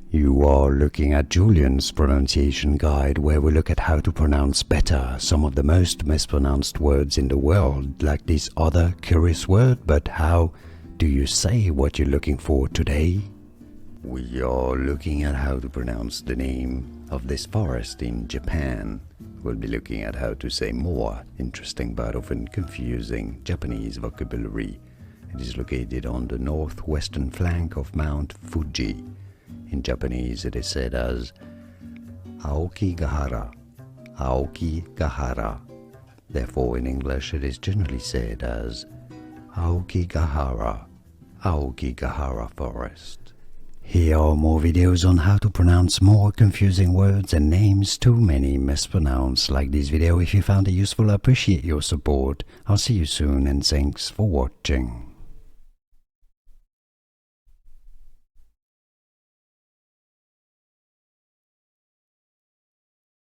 You are looking at Julian's pronunciation guide, where we look at how to pronounce better some of the most mispronounced words in the world, like this other curious word. But how do you say what you're looking for today? We are looking at how to pronounce the name of this forest in Japan. We'll be looking at how to say more interesting but often confusing Japanese vocabulary. It is located on the northwestern flank of Mount Fuji. In Japanese it is said as Aokigahara, Aokigahara. Therefore in English it is generally said as Aokigahara, Aokigahara Forest. Here are more videos on how to pronounce more confusing words and names too many mispronounced. Like this video if you found it useful. I appreciate your support. I'll see you soon and thanks for watching.